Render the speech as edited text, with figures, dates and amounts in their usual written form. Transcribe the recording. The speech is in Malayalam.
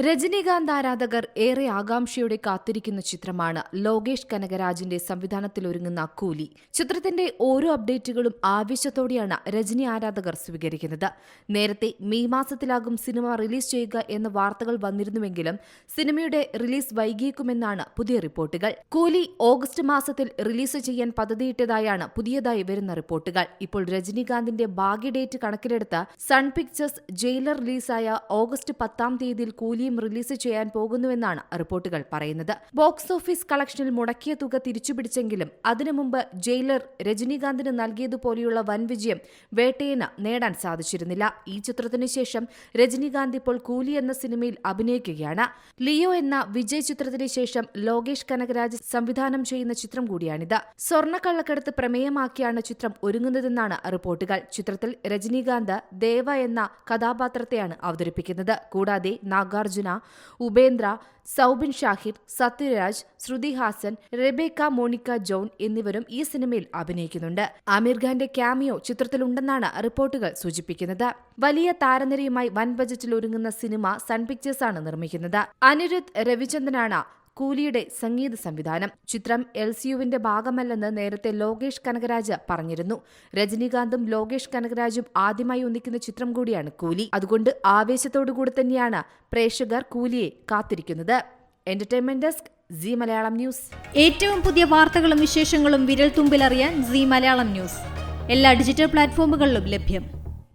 രജനീകാന്ത് ആരാധകർ ഏറെ ആകാംക്ഷയോടെ കാത്തിരിക്കുന്ന ചിത്രമാണ് ലോകേഷ് കനകരാജിന്റെ സംവിധാനത്തിലൊരുങ്ങുന്ന കൂലി. ചിത്രത്തിന്റെ ഓരോ അപ്ഡേറ്റുകളും ആവേശത്തോടെയാണ് രജനി ആരാധകർ സ്വീകരിക്കുന്നത്. നേരത്തെ മെയ് മാസത്തിലാകും സിനിമ റിലീസ് ചെയ്യുക എന്ന വാർത്തകൾ വന്നിരുന്നുവെങ്കിലും സിനിമയുടെ റിലീസ് വൈകിയേക്കുമെന്നാണ് പുതിയ റിപ്പോർട്ടുകൾ. കൂലി ഓഗസ്റ്റ് മാസത്തിൽ റിലീസ് ചെയ്യാൻ പദ്ധതിയിട്ടതായാണ് പുതിയതായി വരുന്ന റിപ്പോർട്ടുകൾ. ഇപ്പോൾ രജനീകാന്തിന്റെ ഭാഗ്യ ഡേറ്റ് കണക്കിലെടുത്ത് സൺ പിക്ചേഴ്സ് ജയിലർ റിലീസായ ഓഗസ്റ്റ് 10 തീയതിയിൽ കൂലി റിലീസ് ചെയ്യാൻ പോകുന്നുവെന്നാണ് റിപ്പോർട്ടുകൾ പറയുന്നത്. ബോക്സ് ഓഫീസ് കളക്ഷനിൽ മുടക്കിയ തുക തിരിച്ചുപിടിച്ചെങ്കിലും അതിനു മുമ്പ് ജയിലർ രജനീകാന്തിന് നൽകിയതുപോലെയുള്ള വൻ വിജയം വേട്ടയന് നേടാൻ സാധിച്ചിരുന്നില്ല. ഈ ചിത്രത്തിന് ശേഷം രജനീകാന്ത് ഇപ്പോൾ കൂലി എന്ന സിനിമയിൽ അഭിനയിക്കുകയാണ്. ലിയോ എന്ന വിജയ് ചിത്രത്തിന് ശേഷം ലോകേഷ് കനകരാജ് സംവിധാനം ചെയ്യുന്ന ചിത്രം കൂടിയാണിത്. സ്വർണ്ണക്കള്ളക്കടത്ത് പ്രമേയമാക്കിയാണ് ചിത്രം ഒരുങ്ങുന്നതെന്നാണ് റിപ്പോർട്ടുകൾ. ചിത്രത്തിൽ രജനീകാന്ത് ദേവ എന്ന കഥാപാത്രത്തെയാണ് അവതരിപ്പിക്കുന്നത്. കൂടാതെ Nagarjuna, Upendra, Soubin Shahir, Sathyaraj, Shruti Haasan, Rebecca Monica John എന്നിവരും ഈ സിനിമയിൽ അഭിനയിക്കുന്നുണ്ട്. ആമിർ ഖാന്റെ ക്യാമിയോ ചിത്രത്തിലുണ്ടെന്നാണ് റിപ്പോർട്ടുകൾ സൂചിപ്പിക്കുന്നത്. വലിയ താരനിരയുമായി വൻ ബജറ്റിൽ ഒരുങ്ങുന്ന സിനിമ സൺ പിക്ചേഴ്സാണ് നിർമ്മിക്കുന്നത്. അനിരുദ്ധ് രവിചന്ദ്രനാണ് കൂലിയുടെ സംഗീത സംവിധാനം. ചിത്രം LCUവിന്റെ ഭാഗമല്ലെന്ന് നേരത്തെ ലോകേഷ് കനകരാജ് പറഞ്ഞിരുന്നു. രജനീകാന്തും ലോകേഷ് കനകരാജും ആദ്യമായി ഒന്നിക്കുന്ന ചിത്രം കൂടിയാണ് കൂലി. അതുകൊണ്ട് ആവേശത്തോടുകൂടി തന്നെയാണ് പ്രേക്ഷകർ കൂലിയെ കാത്തിരിക്കുന്നത്. Entertainment desk, Zee Malayalam news. ഏറ്റവും പുതിയ വാർത്തകളും വിശേഷങ്ങളും വിരൽ തുമ്പിലറിയാൻ സീ മലയാളം ന്യൂസ് എല്ലാ ഡിജിറ്റൽ പ്ലാറ്റ്ഫോമുകളിലും ലഭ്യം.